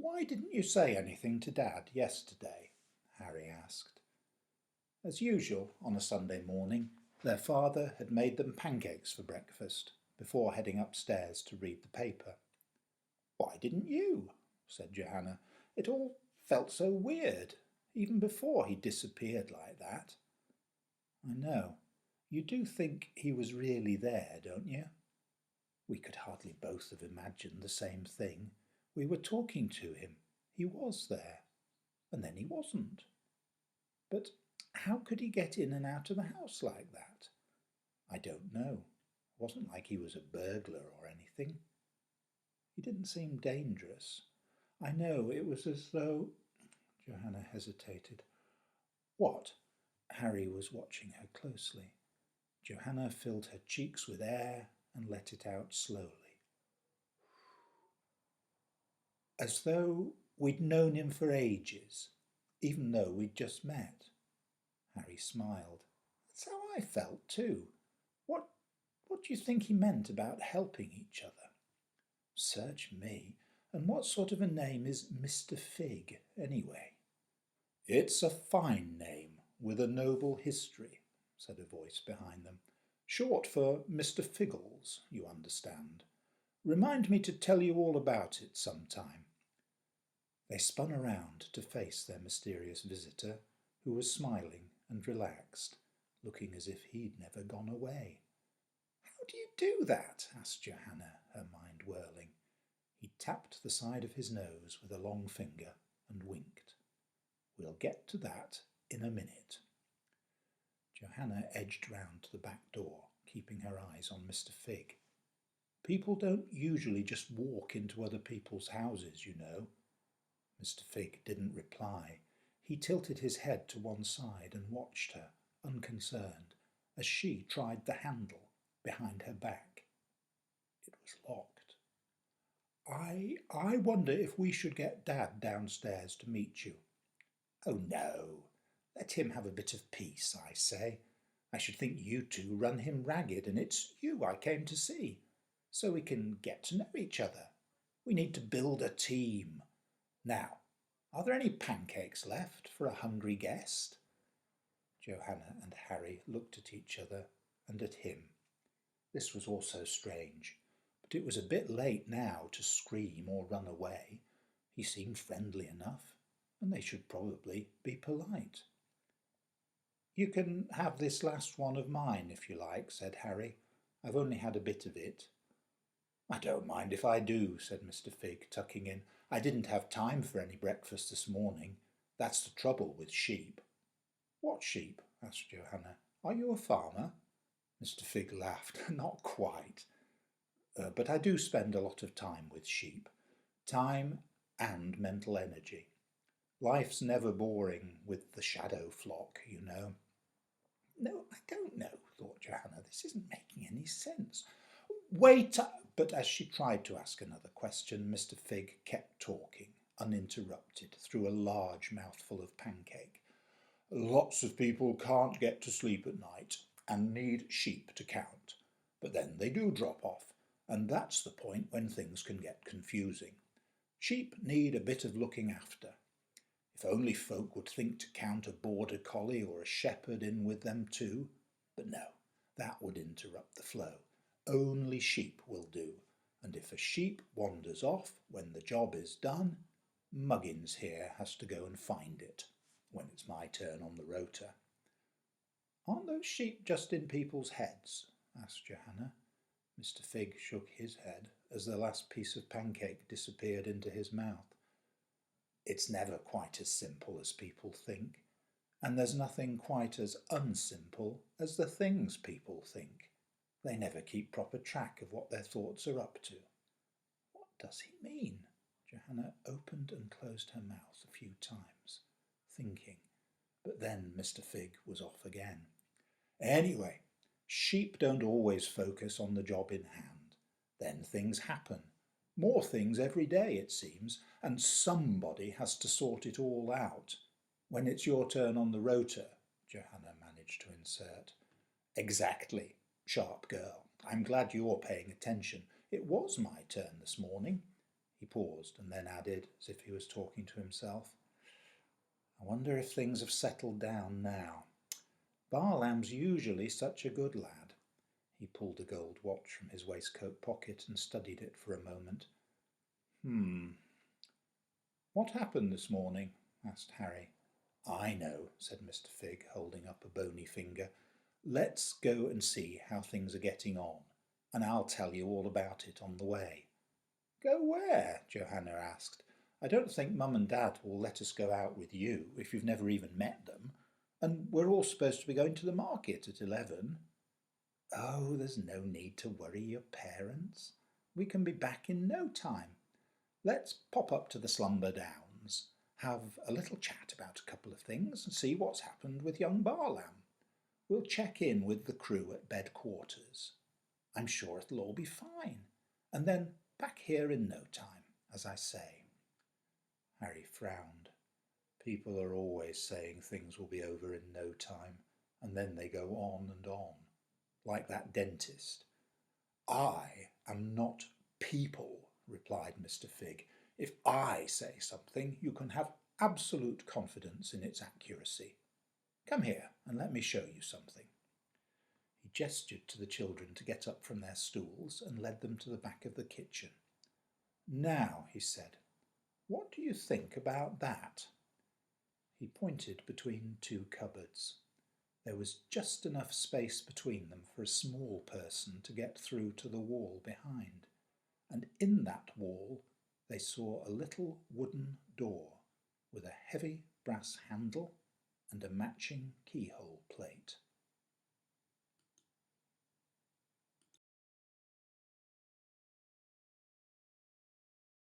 "Why didn't you say anything to Dad yesterday?" Harry asked. As usual on a Sunday morning, their father had made them pancakes for breakfast before heading upstairs to read the paper. "Why didn't you?" said Johanna. "It all felt so weird, even before he disappeared like that." "I know. You do think he was really there, don't you? We could hardly both have imagined the same thing. We were talking to him. He was there. And then he wasn't. But how could he get in and out of the house like that? I don't know. It wasn't like he was a burglar or anything. He didn't seem dangerous. I know, it was as though—" Johanna hesitated. "What?" Harry was watching her closely. Johanna filled her cheeks with air and let it out slowly. "As though we'd known him for ages, even though we'd just met." Harry smiled. "That's how I felt too. What do you think he meant about helping each other?" "Search me. And what sort of a name is Mr. Phigg, anyway?" "It's a fine name, with a noble history," said a voice behind them. "Short for Mr. Figgles, you understand. Remind me to tell you all about it some time." They spun around to face their mysterious visitor, who was smiling and relaxed, looking as if he'd never gone away. "How do you do that?" asked Johanna, her mind whirling. He tapped the side of his nose with a long finger and winked. "We'll get to that in a minute." Johanna edged round to the back door, keeping her eyes on Mr. Phigg. "People don't usually just walk into other people's houses, you know." Mr. Phigg didn't reply. He tilted his head to one side and watched her, unconcerned, as she tried the handle behind her back. It was locked. I wonder if we should get Dad downstairs to meet you." "Oh, no. Let him have a bit of peace, I say. I should think you two run him ragged, and it's you I came to see, so we can get to know each other. We need to build a team. Now, are there any pancakes left for a hungry guest?" Johanna and Harry looked at each other and at him. This was also strange, but it was a bit late now to scream or run away. He seemed friendly enough, and they should probably be polite. "You can have this last one of mine, if you like," said Harry. "I've only had a bit of it." "I don't mind if I do," said Mr. Phigg, tucking in. "I didn't have time for any breakfast this morning. That's the trouble with sheep." "What sheep?" asked Johanna. "Are you a farmer?" Mr. Phigg laughed. "Not quite. But I do spend a lot of time with sheep. Time and mental energy. Life's never boring with the shadow flock, you know." "No, I don't know," thought Johanna. "This isn't making any sense." "Wait!" But as she tried to ask another question, Mr. Phigg kept talking, uninterrupted, through a large mouthful of pancake. "Lots of people can't get to sleep at night and need sheep to count. But then they do drop off, and that's the point when things can get confusing. Sheep need a bit of looking after. If only folk would think to count a border collie or a shepherd in with them too. But no, that would interrupt the flow. Only sheep will do, and if a sheep wanders off when the job is done, Muggins here has to go and find it when it's my turn on the rota." "Aren't those sheep just in people's heads?" asked Johanna. Mr. Phigg shook his head as the last piece of pancake disappeared into his mouth. "It's never quite as simple as people think, and there's nothing quite as unsimple as the things people think. They never keep proper track of what their thoughts are up to." "What does he mean?" Johanna opened and closed her mouth a few times, thinking, but then Mr. Phigg was off again. "Anyway, sheep don't always focus on the job in hand. Then things happen. More things every day, it seems, and somebody has to sort it all out. When it's your turn on the rota," Johanna managed to insert. "Exactly. Sharp girl. I'm glad you're paying attention. It was my turn this morning." He paused and then added, as if he was talking to himself, I wonder if things have settled down now. Barlam's usually such a good lad. He pulled a gold watch from his waistcoat pocket and studied it for a moment. What happened this morning? Asked Harry. I know, said Mr. Phigg, holding up a bony finger. Let's go and see how things are getting on, and I'll tell you all about it on the way. Go where? Johanna asked. I don't think Mum and Dad will let us go out with you if you've never even met them, and we're all supposed to be going to the market at 11. Oh, there's no need to worry your parents. We can be back in no time. Let's pop up to the Slumber Downs, have a little chat about a couple of things and see what's happened with young Barlam. We'll check in with the crew at bed quarters. I'm sure it'll all be fine, and then back here in no time, as I say. Harry frowned. People are always saying things will be over in no time, and then they go on and on, like that dentist. I am not people, replied Mr. Phigg. If I say something, you can have absolute confidence in its accuracy. Come here and let me show you something. He gestured to the children to get up from their stools and led them to the back of the kitchen. Now, he said, what do you think about that? He pointed between two cupboards. There was just enough space between them for a small person to get through to the wall behind, and in that wall they saw a little wooden door with a heavy brass handle and a matching keyhole plate.